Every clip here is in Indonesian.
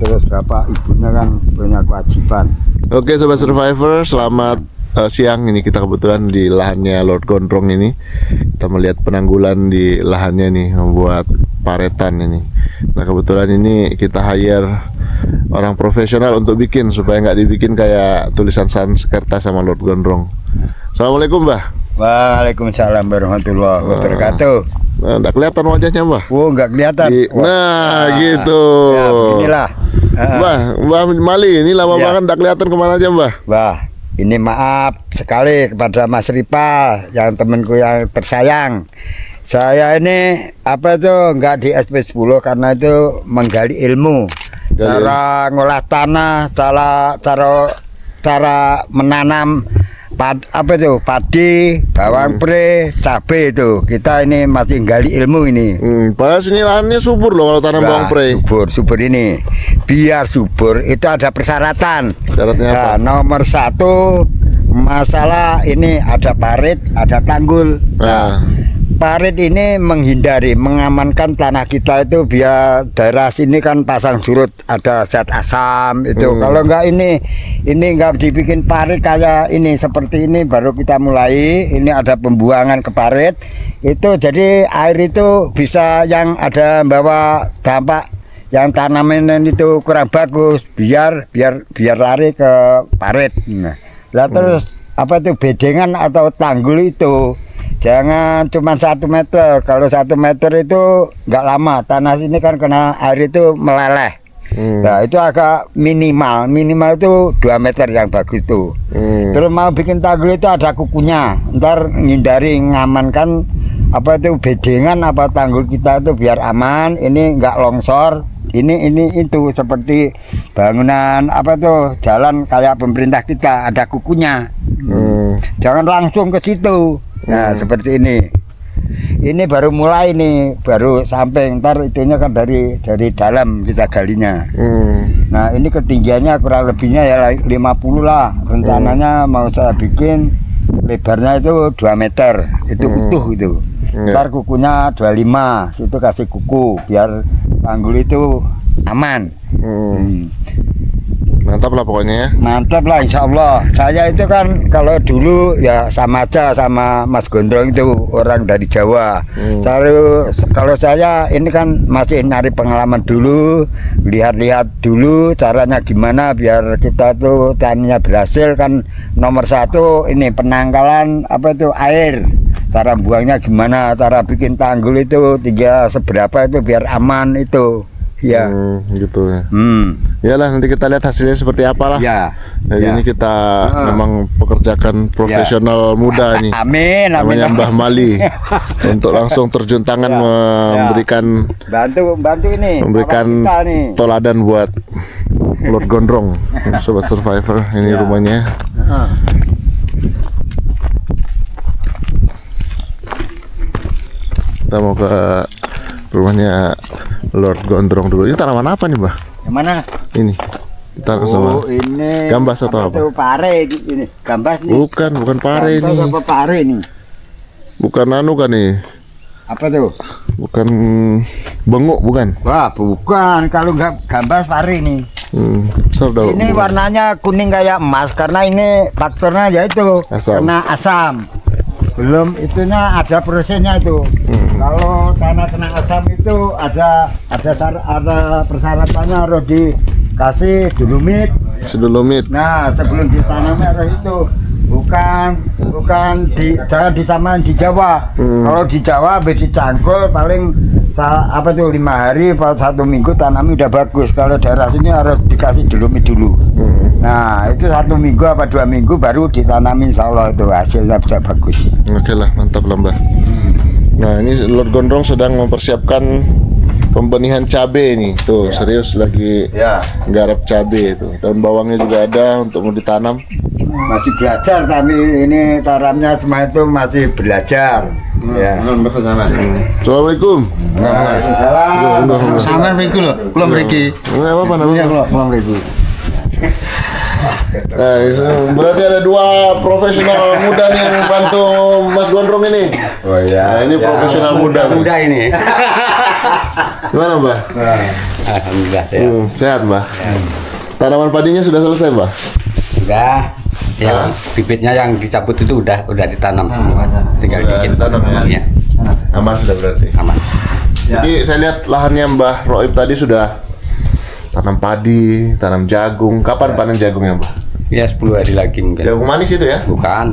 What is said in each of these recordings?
Terus bapak ibunya kan punya kewajiban. Oke Sobat Survivor, selamat siang. Ini kita kebetulan di lahannya Lord Gondrong ini. Kita melihat penanggulan di lahannya nih, membuat paretan ini. Nah kebetulan ini kita hire orang profesional untuk bikin, supaya nggak dibikin kayak tulisan Sanskerta sama Lord Gondrong. Assalamualaikum Mbah. Waalaikumsalam warahmatullahi wabarakatuh. Nah, nggak kelihatan wajahnya Mbah. Oh, nggak kelihatan. Gitu. Ya, inilah. Mbah Mali, ini lama banget nggak kelihatan kemana aja Mbah. Wah, ini maaf sekali kepada Mas Ripal, yang temanku yang tersayang. Saya ini nggak di SP10 karena itu menggali ilmu, cara ngolah tanah, cara menanam padi, bawang pre, cabai itu. Kita ini masih gali ilmu ini. Padahal sini lahannya subur loh kalau tanam bawang pre. Subur ini. Biar subur itu ada persyaratan. Syaratnya apa? Nomor 1 masalah ini ada parit, ada tanggul. Nah, parit ini mengamankan tanah kita itu, biar daerah sini kan pasang surut, ada zat asam itu. Kalau enggak ini enggak dibikin parit kayak ini, seperti ini baru kita mulai. Ini ada pembuangan ke parit itu, jadi air itu bisa yang ada bawa dampak yang tanaman itu kurang bagus, biar lari ke parit. Nah, terus bedengan atau tanggul itu jangan cuma 1 meter. Kalau 1 meter itu nggak lama, tanah sini kan kena air itu meleleh. Nah itu agak minimal itu 2 meter yang bagus tuh. Terus mau bikin tanggul itu ada kukunya, ntar ngindari ngamankan bedengan tanggul kita itu biar aman. Ini nggak longsor. Ini itu seperti bangunan jalan kayak pemerintah kita, ada kukunya. Jangan langsung ke situ. Nah seperti ini. Ini baru mulai nih, baru samping. Ntar itunya kan dari dalam kita galinya. Nah ini ketinggiannya kurang lebihnya ya 50 lah. Rencananya mau saya bikin lebarnya itu 2 meter. Itu utuh itu. Ntar kukunya 25. Situ kasih kuku biar tanggul itu aman. Mantap lah pokoknya ya. Mantap lah insya Allah. Saya itu kan kalau dulu ya sama aja sama Mas Gondrong itu, orang dari Jawa. Kalau saya ini kan masih nyari pengalaman dulu, lihat-lihat dulu caranya gimana biar kita tuh taninya berhasil kan. Nomor 1 ini penangkalan air. Cara buangnya gimana, cara bikin tanggul itu seberapa itu biar aman itu. Ya, gitu ya. Iyalah, nanti kita lihat hasilnya seperti apalah. Ya. Jadi ini kita memang pekerjakan profesional muda nih. Amin. Namanya Mbah Mali untuk langsung terjun tangan memberikan toladan buat Lord Gondrong. Sobat Survivor, ini rumahnya. Kita mau ke rumahnya Lord Gondrong dulu. Ini tanaman apa nih, Mbah? Yang mana? Ini. Kita sama. Ini gambas atau apa? Itu pare ini. Gambas nih. Bukan pare ini. Apa pare nih? Bukan kan nih. Apa tuh? Bukan benguk, bukan? Wah, bukan. Kalau nggak gambas pare nih. Ini warnanya kuning kayak emas karena ini faktornya yaitu karena asam. Belum itunya ada prosesnya itu. Kalau tanah kena asam itu ada persyaratannya, harus dikasih dolomit. Nah sebelum ditanamnya harus itu, jangan disamain di Jawa. Kalau di Jawa dicangkul paling 5 hari atau 1 minggu tanamnya udah bagus. Kalau daerah sini harus dikasih dolomit dulu. Nah itu 1 minggu apa 2 minggu baru ditanami, insya Allah itu hasilnya bisa bagus. Oke lah, mantap lah Mbah. Nah ini Lord Gondrong sedang mempersiapkan pembenihan cabai nih. Tuh serius lagi garap cabai itu. Daun bawangnya juga ada untuk mau ditanam. Masih belajar, tapi ini tanamnya semua itu masih belajar. Assalamualaikum. Waalaikumsalam. Sampeyan mriku lho, kula mriki. Apa namanya? Kula mriki. Nah, berarti ada dua profesional muda nih yang bantu Mas Gondrong ini. Oh Nah, ini profesional muda nih. Muda ini. Gimana, Mbah? Alhamdulillah ya. Sehat, Mbah. Tanaman padinya sudah selesai, Mbah? Sudah. Yang bibitnya yang dicabut itu udah ditanam semua. Tinggal Sudah dikit. ditanam ya? Iya, Aman sudah berarti. aman. Jadi saya lihat lahannya Mbah Roib tadi sudah tanam padi, tanam jagung. Kapan panen jagungnya, Mbah? Ya 10 hari lagi mungkin. Jagung manis itu ya? Bukan.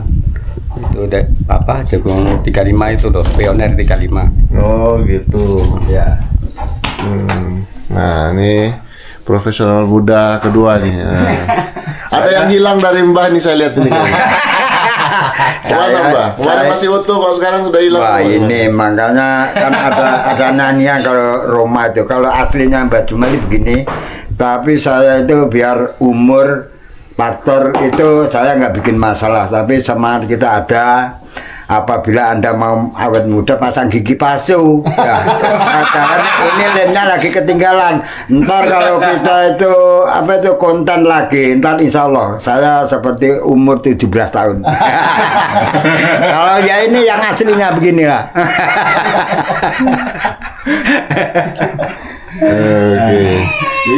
Itu udah apa? Jagung 35 itu loh, pioner 35. Oh gitu. Ya. Nah ini profesional muda kedua nih. Nah. Ada yang hilang dari Mbah nih saya lihat ini. Mana Mbah? Kemarin masih utuh, kalau sekarang sudah hilang. Wah ini makanya kan ada nanya kalau Roma itu, kalau aslinya Mbak Jumali begini, tapi saya itu biar umur faktor itu saya nggak bikin masalah, tapi semangat kita ada. Apabila Anda mau awet muda pasang gigi palsu ya, sekarang ini lemnya lagi ketinggalan. Ntar kalau kita itu apa itu konten lagi, ntar insya Allah saya seperti umur 17 tahun. Kalau ya ini yang aslinya beginilah. Oke.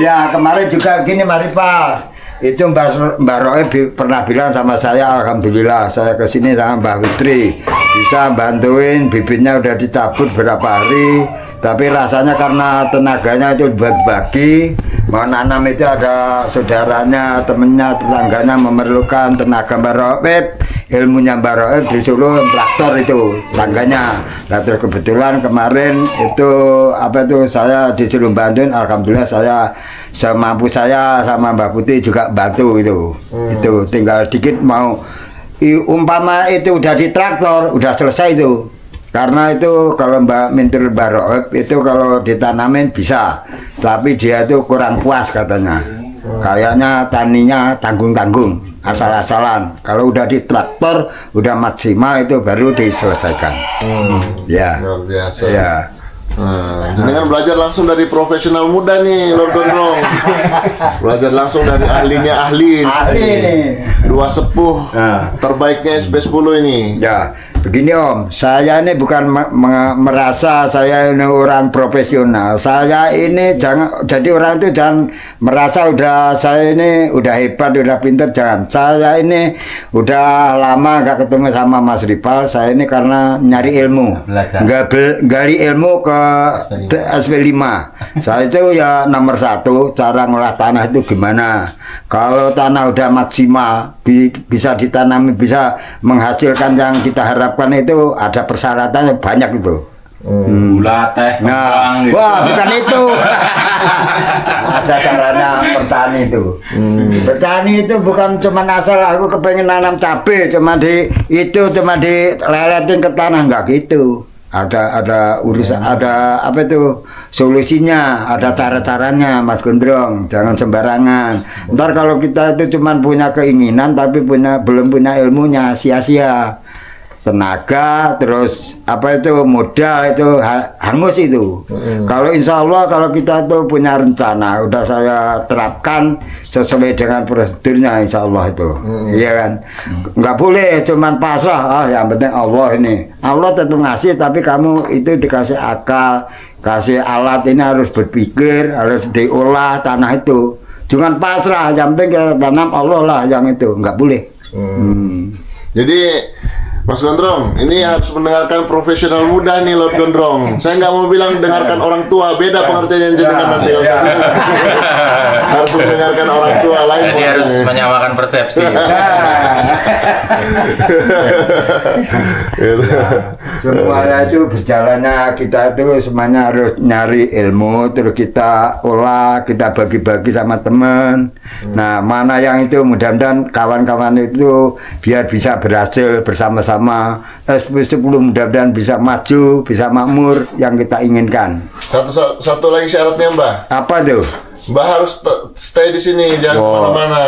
Iya kemarin juga gini Maripal, itu Mbak Roe pernah bilang sama saya, alhamdulillah saya kesini sama Mbak Fitri bisa bantuin, bibitnya udah dicabut berapa hari, tapi rasanya karena tenaganya itu bagi mau nanam itu ada saudaranya, temennya, tetangganya memerlukan tenaga Mbak Roe, ilmunya Mbak Roe disuruh traktor itu tangganya. Nah terus kebetulan kemarin itu apa itu saya disuruh bantuin, alhamdulillah saya semampu saya sama Mbak Putih juga bantu itu. Itu tinggal dikit mau umpama itu udah di traktor udah selesai itu. Karena itu kalau Mbak Mintur Mbak Roeb itu kalau ditanamin bisa, tapi dia itu kurang puas katanya. Kayaknya taninya tanggung-tanggung, asal-asalan. Kalau udah di traktor udah maksimal itu baru diselesaikan. Ya. Luar biasa. Ya. Nah, dengan belajar langsung dari profesional muda nih, Lord Gondrong. Belajar langsung dari ahlinya ahli. Ahli nih. Dua sepuh Nah. terbaiknya SP10 ini. Ya, begini Om, saya ini bukan merasa saya ini orang profesional. Saya ini jangan jadi orang itu jangan merasa udah saya ini udah hebat, udah pinter, jangan. Saya ini udah lama gak ketemu sama Mas Ripal. Saya ini karena nyari ilmu, gali ilmu ke SP5. Saya itu ya nomor 1 cara ngolah tanah itu gimana. Kalau tanah udah maksimal bisa ditanami, bisa menghasilkan yang kita harapkan, itu ada persyaratannya banyak itu. Gula, teh, Nah, kembang, gitu. wah bukan itu. Ada caranya bertani itu. Bertani itu bukan cuma asal aku kepengen nanam cabai, cuma dileletin ke tanah, enggak gitu. Ada urusan, ada apa itu solusinya, ada cara-caranya Mas Gondrong, jangan sembarangan. Ntar kalau kita itu cuma punya keinginan tapi belum punya ilmunya, sia-sia. Tenaga terus apa itu modal itu hangus itu. Kalau insya Allah kalau kita tuh punya rencana udah saya terapkan sesuai dengan prosedurnya, insya Allah itu iya kan. Nggak boleh cuman pasrah, yang penting Allah ini, Allah tentu ngasih tapi kamu itu dikasih akal, kasih alat, ini harus berpikir, harus diolah tanah itu, jangan pasrah, yang penting kita tanam, Allah lah yang itu, nggak boleh. Jadi Mas Gondrong, ini harus mendengarkan profesional muda nih, Lord Gondrong. Saya nggak mau bilang dengarkan orang tua, beda pengertian yang jenengan nanti kalau saya bilang. Harus mendengarkan orang tua lain. Jadi harus menyamakan persepsi. Gitu. Semuanya itu berjalannya kita itu semuanya harus nyari ilmu, terus kita olah, kita bagi-bagi sama teman. Nah, mana yang itu mudah-mudahan kawan-kawan itu biar bisa berhasil bersama-sama. SP10 mudah-mudahan bisa maju, bisa makmur yang kita inginkan. Satu lagi syaratnya, Mbah. Apa tuh? Mbah harus stay di sini, jangan kemana-mana.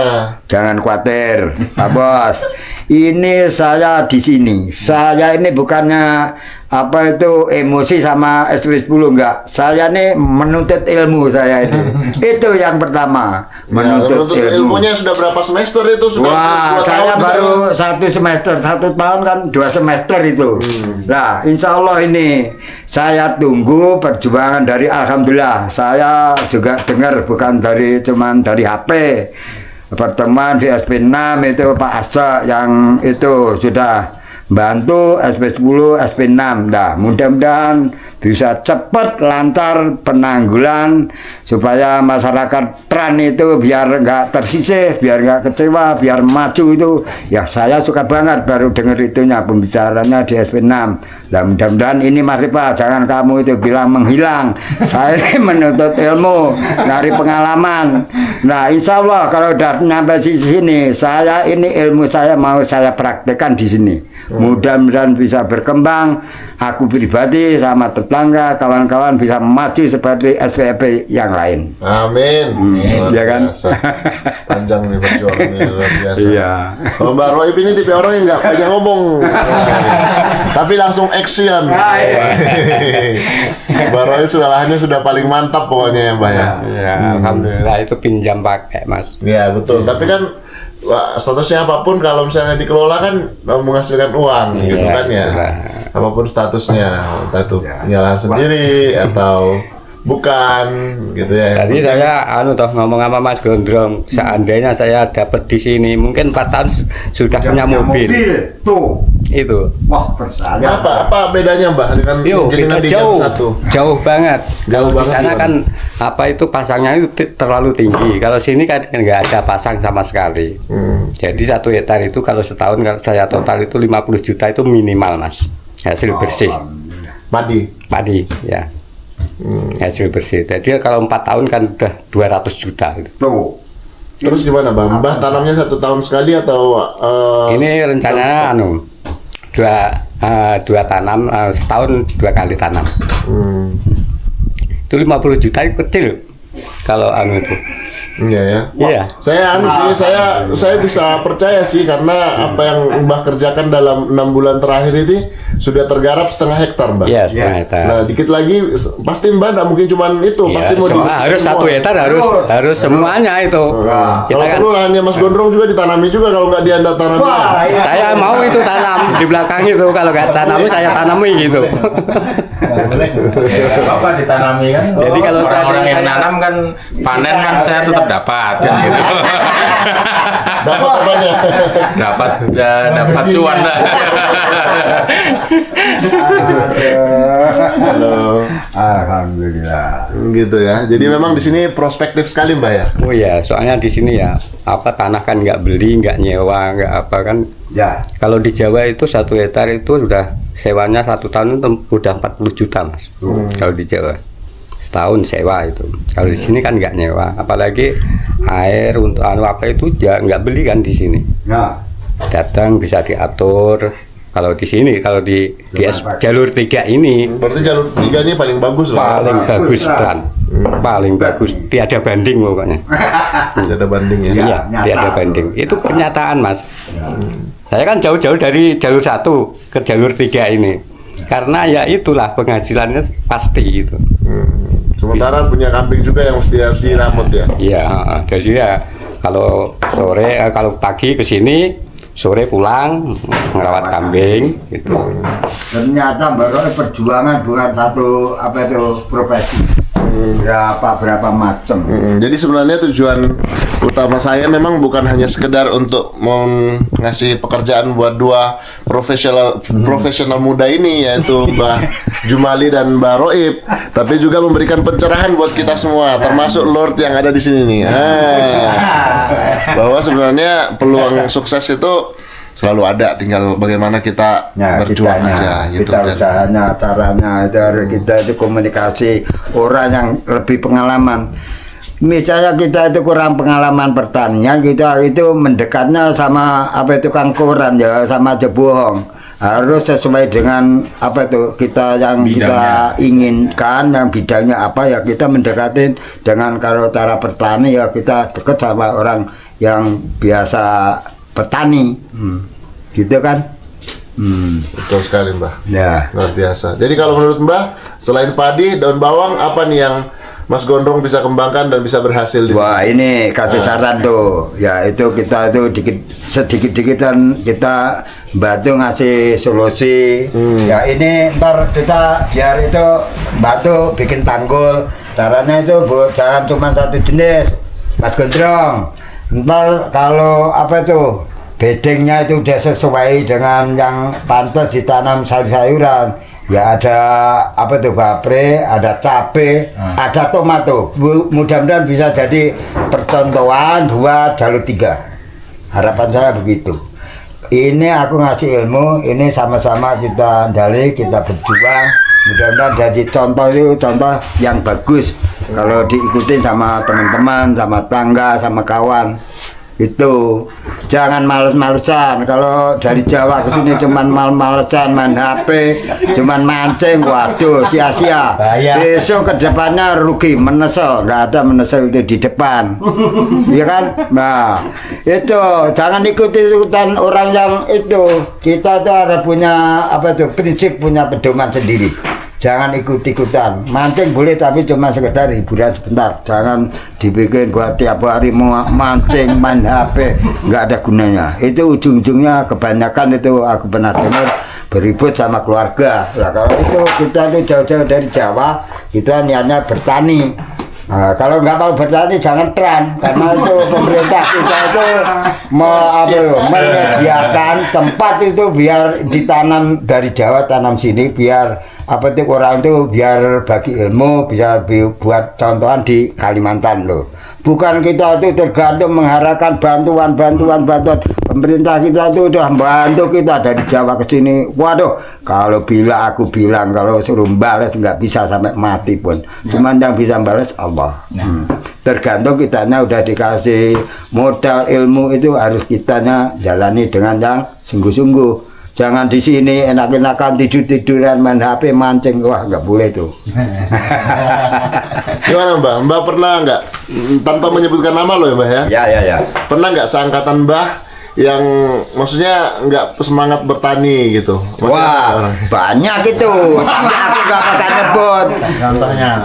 Jangan khawatir, Pak Bos. Ini saya di sini. Saya ini bukannya apa itu emosi sama SP10 enggak. Saya ini menuntut ilmu saya ini. Itu yang pertama, menuntut ilmu. Ilmunya sudah berapa semester itu? Sudah Wah, 2 saya tahun baru misalnya? 1 semester, 1 tahun kan 2 semester itu. Nah, insya Allah ini saya tunggu perjuangan dari alhamdulillah. Saya juga dengar bukan dari cuman dari HP. Pertemuan di SP6 itu Pak Asa yang itu sudah bantu SP10, SP6. Nah, mudah-mudahan bisa cepat lancar penanggulan supaya masyarakat Tran itu biar nggak tersisih, biar nggak kecewa, biar maju itu. Ya saya suka banget baru dengar itunya pembicaranya di SP6. Nah, mudah-mudahan ini Mas Rifa, jangan kamu itu bilang menghilang. Saya ini menuntut ilmu, dari pengalaman. Nah, insya Allah kalau udah nyampe di sini, saya ini ilmu saya mau saya praktekkan di sini. Mudah-mudahan bisa berkembang. Aku pribadi sama tetangga, kawan-kawan bisa maju seperti SPP yang lain. Amin. Luar Ya kan? biasa. Panjang nih perjuangannya, luar biasa. Iya. Kalau Mbak Roib ini tipe orang yang nggak banyak ngomong, tapi langsung action. Mbak Roib sudah lahannya sudah paling mantap pokoknya ya Mbak ya. Ya, alhamdulillah itu pinjam pakai, Mas. Ya betul. Tapi kan wah, statusnya apapun kalau misalnya dikelola kan menghasilkan uang gitu Iya, kan ya. betul. Apapun statusnya, entah itu punya lahan sendiri atau bukan gitu ya. Tadi saya toh ngomong sama Mas Gondrong, seandainya saya dapat di sini mungkin 4 tahun sudah punya mobil. Tuh. Itu. Wah, percaya. Apa bedanya Mbak dengan jenengan beda di jam jauh, 1? jauh banget. Jauh Kalau di banget sana gimana? kan apa itu pasangnya itu terlalu tinggi. Kalau sini kan nggak ada pasang sama sekali. Jadi 1 hektar itu kalau setahun kalau saya total itu 50 juta itu minimal, Mas. Hasil bersih padi ya. Hasil bersih. Jadi kalau 4 tahun kan udah 200 juta gitu. Tuh. Terus gimana Mbak? Mbah tanamnya 1 tahun sekali atau Ini rencananya dua tanam, setahun 2 kali tanam. Itu 50 juta itu kecil kalau itu. Iya ya. Iya. Saya bisa percaya sih karena apa yang Mbah kerjakan dalam 6 bulan terakhir ini sudah tergarap 1/2 hektar Mbah. Iya, setengah hektar. Nah, dikit lagi pasti Mbah nggak mungkin cuma itu, Iya, pasti mau harus 1 hektar harus semuanya itu. Nah, Kita kalau kan perlu lahannya Mas Gondrong juga ditanami juga kalau nggak dia nggak tanami. Wah, iya. saya mau itu tanam di belakang itu, kalau nggak tanami saya tanami gitu. Apa ditanami kan? Jadi kalau orang-orang tadi yang saya- nanam kan panen kan saya tetap dapat kan gitu. Dapat apanya? dapat cuan lah. Halo. Alhamdulillah. Gitu ya. Jadi memang di sini prospektif sekali Mbak ya. Oh ya, soalnya di sini ya apa tanah kan nggak beli, nggak nyewa, nggak apa kan. Ya. Kalau di Jawa itu 1 hektar itu sudah sewanya 1 tahun itu udah 40 juta, Mas. Kalau di Jawa setahun sewa itu. Kalau di sini kan nggak nyewa, apalagi air untuk apa itu ya nggak beli kan di sini. Nah. Datang bisa diatur. Kalau di sini, kalau di jalur 3 ini Berarti jalur 3 ini paling bagus lah. paling bagus kan, paling bagus, tiada banding pokoknya. Tidak ada banding ya. Iya, nyata. tiada banding. Itu kenyataan, Mas. Saya kan jauh-jauh dari jalur 1 ke jalur 3 ini. Karena ya itulah penghasilannya pasti itu. Sementara punya kambing juga yang mesti harus diramut ya. Iya, jadi ya kalau sore, kalau pagi ke sini, sore pulang ngerawat kambing gitu. Ternyata Mbak Roy perjuangan bukan satu apa itu profesi. Berapa macam. Jadi sebenarnya tujuan utama saya memang bukan hanya sekedar untuk ngasih pekerjaan buat 2 profesional muda ini, yaitu Mbah Jumali dan Mbah Roib, tapi juga memberikan pencerahan buat kita semua, termasuk Lord yang ada di sini nih. Bahwa sebenarnya peluang sukses itu selalu ada, tinggal bagaimana kita berjuang aja gitu kita kan. usahanya, caranya itu harus kita itu komunikasi orang yang lebih pengalaman. Misalnya kita itu kurang pengalaman pertanian, kita itu mendekatnya sama apa itu tukang koran ya, sama aja bohong. Harus sesuai dengan apa itu kita yang kita inginkan, yang bidangnya apa ya kita mendekatin dengan kalau cara bertani ya kita dekat sama orang yang biasa petani, gitu kan? Betul sekali Mbah. Ya. Luar biasa. Jadi kalau menurut Mbah, selain padi, daun bawang, apa nih yang Mas Gondrong bisa kembangkan dan bisa berhasil di sini? Wah, ini kasih saran tuh. Ya itu kita itu sedikit-dikitan kita bantu ngasih solusi. Ya ini ntar kita biar itu bantu bikin tanggul. Caranya itu jangan cuma satu jenis, Mas Gondrong. Ntar kalau apa itu bedengnya itu udah sesuai dengan yang pantas ditanam sayur-sayuran. Ya ada apa tuh bapre, ada cabe, ada tomato. Mudah-mudahan bisa jadi percontohan buat jalur 3. Harapan saya begitu. Ini aku ngasih ilmu, ini sama-sama kita gali, kita berjuang. Mudah-mudahan jadi contoh itu contoh yang bagus. Kalau diikutin sama teman-teman, sama tangga, sama kawan. Itu jangan males-malesan. Kalau dari Jawa ke sini cuman males-malesan main HP, cuman mancing, waduh sia-sia. Besok ke depannya rugi, menesel, nggak ada menesel itu di depan. Iya kan? Nah, itu jangan ikuti-ikutan orang yang itu. Kita tuh ada punya apa tuh prinsip, punya pedoman sendiri. Jangan ikut-ikutan. Mancing boleh tapi cuma sekedar hiburan sebentar. Jangan dibikin buat tiap hari mau mancing, main HP, nggak ada gunanya. Itu ujung-ujungnya kebanyakan itu aku pernah dengar beribut sama keluarga. Nah, kalau itu kita tuh jauh-jauh dari Jawa, kita niatnya bertani. Nah, kalau nggak mau bertani jangan tren, karena itu pemerintah kita itu menyediakan tempat itu biar ditanam dari Jawa, tanam sini biar apa tuh orang itu biar bagi ilmu, bisa buat contohan di Kalimantan loh. Bukan kita itu tergantung mengharapkan bantuan pemerintah kita itu udah membantu kita dari Jawa ke sini. Waduh, kalau aku bilang kalau suruh balas nggak bisa sampai mati pun. Cuman yang bisa balas Allah. Tergantung kitanya udah dikasih modal ilmu itu harus kitanya jalani dengan yang sungguh-sungguh. Jangan di sini enak-enakan tidur-tiduran main HP mancing, wah nggak boleh tuh. Gimana Mbah? Mbah pernah nggak, tanpa menyebutkan nama loh ya Mbah ya? Ya. Pernah nggak seangkatan Mbah yang maksudnya nggak semangat bertani gitu? Wah, banyak itu. Tapi aku nggak bakal nyebut.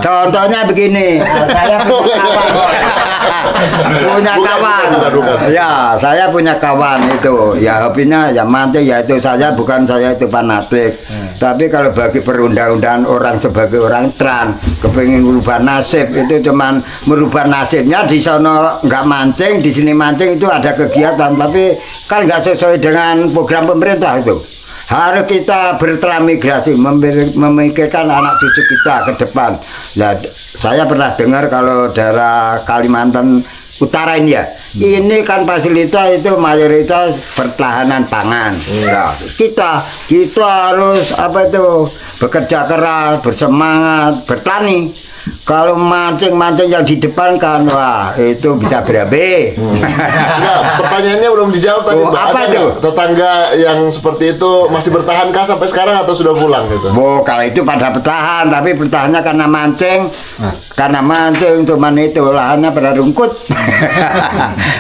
Contohnya begini, saya punya kawan. Ya, saya punya kawan itu. Ya hobinya ya mancing, ya itu saya itu fanatik. Tapi kalau bagi perundang-undangan orang sebagai orang trans kepengin merubah nasib itu cuman merubah nasibnya di sono nggak mancing, di sini mancing itu ada kegiatan tapi kan nggak sesuai dengan program pemerintah itu. Harus kita bertransmigrasi, memikirkan anak cucu kita ke depan. Nah, saya pernah dengar kalau daerah Kalimantan Utara ini ya, ini kan fasilitas itu mayoritas pertahanan pangan. Nah, kita harus apa itu bekerja keras, bersemangat, bertani. Kalau mancing yang di depan kan, wah itu bisa berabe. Enggak, pertanyaannya belum dijawab tadi. Oh, apa itu? Tetangga yang seperti itu masih bertahankah sampai sekarang atau sudah pulang gitu? Oh, kalau itu pada bertahan, tapi bertahannya karena mancing. Karena mancing cuman itu lahannya pada rungkut.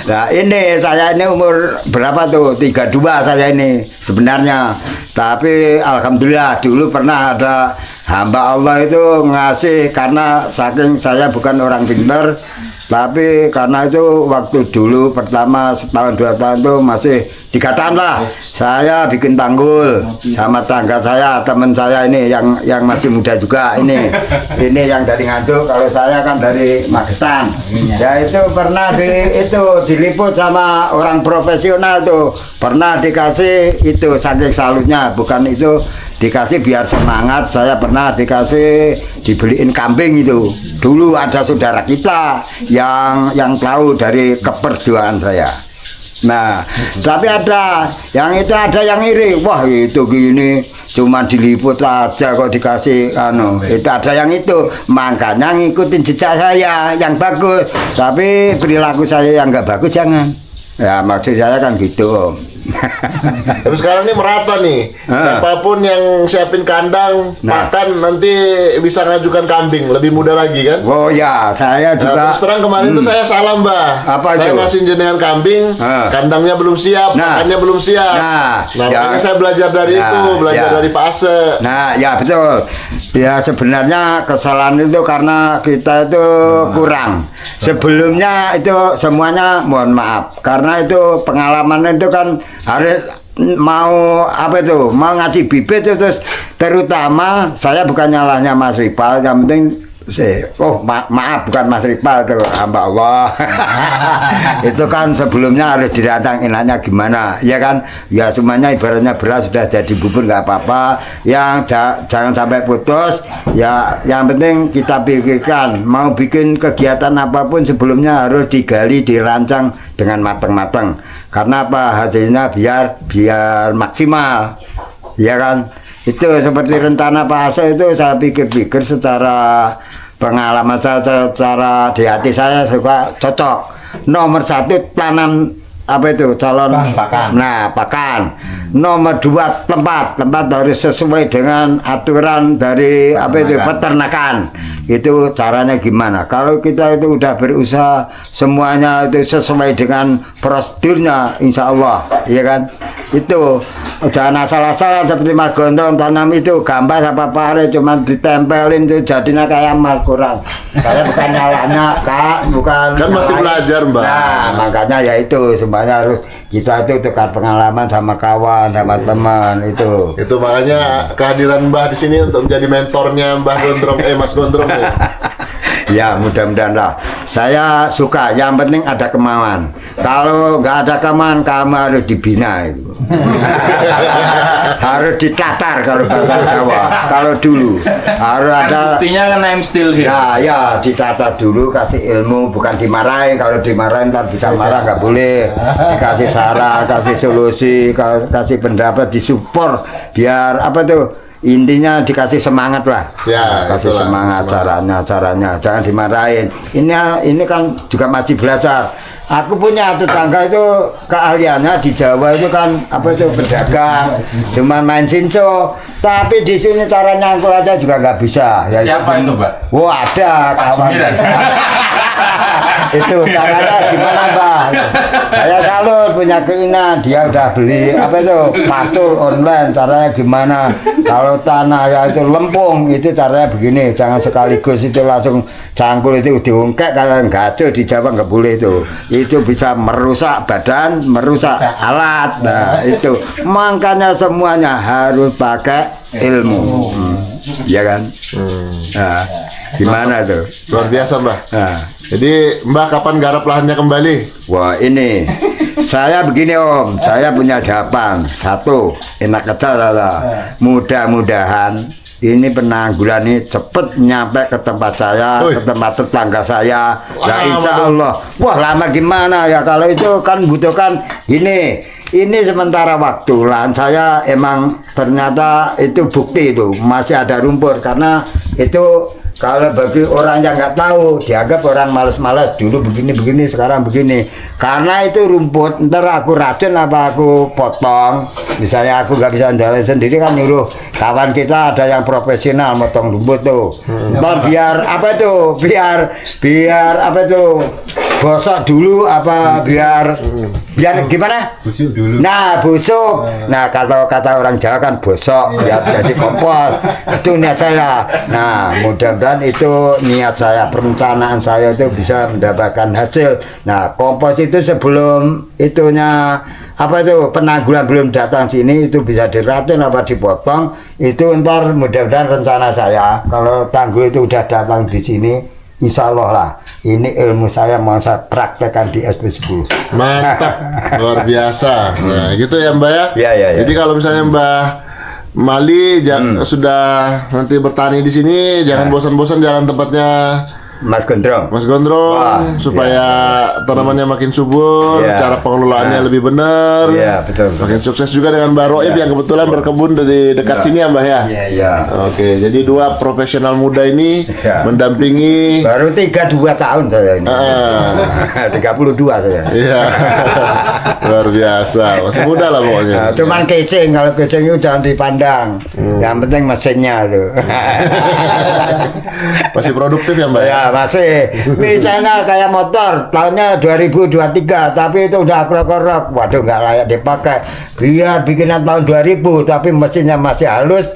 Nah, ini saya ini umur berapa tuh? 32 saya ini sebenarnya. Tapi alhamdulillah dulu pernah ada hamba Allah itu ngasih, karena saking saya bukan orang pintar, tapi karena itu waktu dulu pertama setahun 2 tahun itu masih 3 tahun lah saya bikin tanggul sama tangga saya, teman saya ini yang masih muda juga ini yang dari Nganjuk, kalau saya kan dari Magetan. Ya itu pernah diliput sama orang profesional tuh, pernah dikasih itu saking salutnya, bukan itu dikasih biar semangat. Saya pernah dibeliin kambing itu. Dulu ada saudara kita yang tahu dari keperjuangan saya. Nah, tapi ada yang iri. Wah, itu gini cuma diliput aja kok dikasih itu ada yang itu. Makanya ngikutin jejak saya yang bagus. Tapi perilaku saya yang nggak bagus jangan. Ya maksud saya kan gitu Om. Tapi sekarang ini merata nih. Siapapun yang siapin kandang, Nah. pakan nanti bisa ngajukan kambing, lebih mudah lagi kan? Oh ya, saya Nah, juga. terus terang kemarin tuh saya salah Mbah. Apa saya itu? ngasih jenengan kambing, kandangnya belum siap, Nah. pakannya belum siap. Nah, ya. makanya saya belajar dari Nah, itu, belajar ya. dari Pak Ase. Nah, ya betul. Ya sebenarnya kesalahan itu karena kita itu kurang. Sebelumnya itu semuanya mohon maaf karena itu pengalaman itu kan harus mau apa itu mau ngaji bibit itu terus terutama saya bukan nyalahnya Mas Ripal, yang penting maaf bukan Mas Ripal itu hamba Allah. Itu kan sebelumnya harus dirancang enaknya gimana ya kan, ya semuanya ibaratnya beras sudah jadi bubur nggak apa-apa, yang jangan sampai putus ya, yang penting kita pikirkan mau bikin kegiatan apapun sebelumnya harus digali dirancang dengan matang-matang, karena apa hasilnya biar maksimal ya kan. Itu seperti rencana Pak Ase itu saya pikir-pikir secara pengalaman saya, secara di hati saya juga cocok. Nomor 1 tanam apa itu calon pakan. Nah pakan. Nomor 2 tempat harus sesuai dengan aturan dari apa itu peternakan. Itu caranya gimana? Kalau kita itu udah berusaha semuanya itu sesuai dengan prosedurnya, insya Allah, ya kan? Itu jangan asal-asalan seperti Mas Gondrong tanam itu gambar apa pare cuma ditempelin itu jadinya kayak emas kurang. Saya bukan nyalahnya Kak, bukan. Kan masih nyalahin. belajar, Mbak. Nah, makanya ya itu semuanya harus kita itu tukar pengalaman sama kawan, sama teman itu. Itu makanya kehadiran Mbah di sini untuk menjadi mentornya Mbah Gondrong, Mas Gondrong. Ya. Ya mudah-mudahan lah. Saya suka, yang penting ada kemauan. Kalau nggak ada kemauan, kamu harus dibina itu. Harus ditatar kalau bahasa Jawa. Kalau dulu harus ada. Buktinya kan I'm still here. Ya, ditatar dulu, kasih ilmu, bukan dimarahin. Kalau dimarahin ntar bisa marah, nggak boleh. Dikasih saran, kasih solusi, kasih pendapat, disupport, biar apa tuh? Intinya dikasih semangat lah, Ya, kasih itulah, semangat caranya, jangan dimarahin. Ini kan juga masih belajar. Aku punya tetangga itu keahliannya di Jawa itu kan apa itu berdagang, cuma main cinco. Tapi di sini cara nyangkul aja juga nggak bisa. Ya, Siapa itu, Mbak? Wah ada Pak kawan. Sumiran. Itu caranya gimana Mbak? Saya salut punya keinginan, dia udah beli apa itu patul online. Caranya gimana? Kalau tanah ya itu lempung itu caranya begini, jangan sekaligus itu langsung cangkul itu diungkek kayak gaco di Jawa nggak boleh itu. Itu bisa merusak badan, merusak alat. Nah itu makanya semuanya harus pakai ilmu, ya kan? Nah, gimana tuh? Luar biasa Mbah. Nah. Jadi Mbah kapan garap lahannya kembali? Wah ini saya begini Om, saya punya jawaban satu, enak aja saya. Mudah-mudahan ini penanggulan ini cepet nyampe ke tempat saya, Wih. ke tempat tetangga saya. Nah Lama insya dong. Allah, wah lama gimana ya, kalau itu kan butuhkan ini sementara waktu. Lahan saya emang ternyata itu bukti itu masih ada rumput, karena itu kalau bagi orang yang nggak tahu dianggap orang malas-malas, dulu begini sekarang begini, karena itu rumput. Ntar aku racun apa aku potong, misalnya aku nggak bisa jalan sendiri kan nyuruh kawan kita ada yang profesional motong rumput tuh. Ntar biar apa tuh, biar apa tuh gosok dulu apa biar gimana? Busuk dulu. Nah busuk. Nah kalau kata orang Jawa kan bosok biar jadi kompos. Itu niat saya. Nah mudah-mudahan itu niat saya, perencanaan saya itu bisa mendapatkan hasil. Nah kompos itu sebelum itunya apa itu penanggulan belum datang sini itu bisa diracun apa dipotong. Itu ntar mudah-mudahan rencana saya kalau tanggul itu udah datang di sini, insya Allah lah, ini ilmu saya mau saya praktekkan di SP10. Mantap, luar biasa. Nah, gitu ya Mbak ya. Ya. Jadi kalau misalnya Mbah Mali sudah nanti bertani di sini, jangan bosan-bosan jalan tempatnya Mas Gondrong. Mas Gondrong Wah, supaya tanamannya makin subur, Iya. cara pengelolaannya Nah. lebih benar. Iya, betul. Makin sukses juga dengan Mbak Roib yang kebetulan berkebun di dekat sini ya Mbah ya. Iya. Oke, jadi dua profesional muda ini Iya. mendampingi. Baru 32 tahun saya ini. Ah. 32 saya. Iya, luar biasa, masih muda lah pokoknya. Nah, cuman casing, kalau casing itu jangan dipandang. Yang penting mesinnya tuh. Masih produktif ya Mbak? Ya masih. Misalnya kayak motor tahunnya 2023, tapi itu udah krok-krok. Waduh, nggak layak dipakai. Biar bikinan tahun 2000, tapi mesinnya masih halus.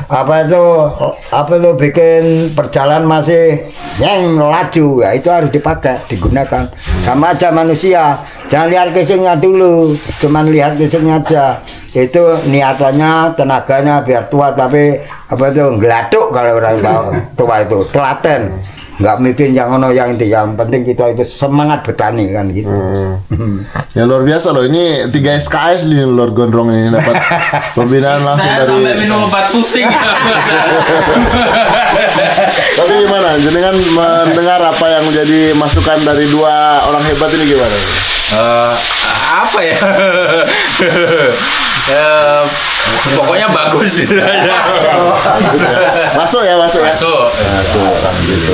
Apa itu bikin perjalanan masih yang laju, ya itu harus dipakai, digunakan. Sama aja manusia, jangan lihat casingnya dulu, cuman lihat casingnya aja. Itu niatannya, tenaganya biar tua, tapi apa itu ngeladuk kalau orang tua itu telaten. Nggak mikirin yang ono yang itu, yang penting kita itu semangat bertani kan gitu. Ya luar biasa loh, ini 3 SKS nih Lord Gondrong ini dapat pembinaan langsung Saya dari. sampai minum obat pusing. Tapi gimana, jenengan mendengar apa yang menjadi masukan dari dua orang hebat ini gimana? Apa ya? Pokoknya bagus. Masuk ya, masuk ya. Masuk. Masuk, gitu.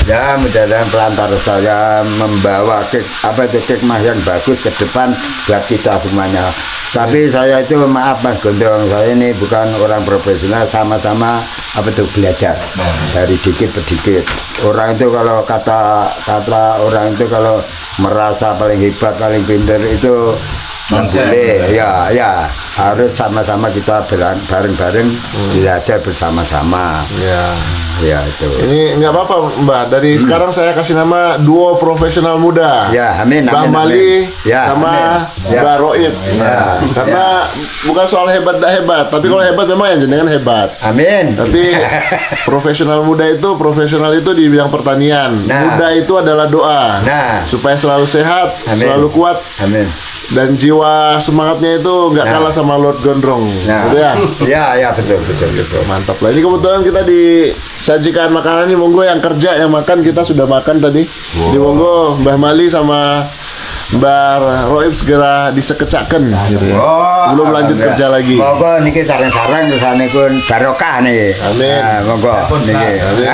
Ya mudah-mudahan pelantar saya membawa hikmah yang bagus ke depan buat kita semuanya. Tapi saya itu maaf Mas Gondrong, saya ini bukan orang profesional, sama-sama belajar dari dikit ke dikit. Orang itu kalau kata orang itu kalau merasa paling hebat, paling pintar itu nggak boleh. Ya harus sama-sama kita bareng-bareng belajar bersama-sama. Ya itu. Ini nggak apa-apa Mbak, dari sekarang saya kasih nama duo profesional muda. Ya, amin, Bang amin, Mali amin. Ya, sama amin. Ya. Mbak Roib. Nah, karena bukan soal hebat tak hebat, tapi kalau hebat memang yang jenengan hebat. Amin. Tapi profesional itu di bidang pertanian. Nah. Muda itu adalah doa. Nah. Supaya selalu sehat, Amin. selalu kuat, Amin. dan jiwa semangatnya itu nggak Nah. kalah sama Lord Gondrong. Nah, Gitu ya. ya betul. Mantap lah. Ini kebetulan kita disajikan makanan nih, monggo yang kerja yang makan, kita sudah makan tadi. Di monggo Mbah Mali sama Mbah Roib segera disekecakkan gitu ya. Sebelum lanjut kerja lagi. Monggo niki sareng-sareng kesane pun barokah nih. Amin. Nah, monggo niki. Amin.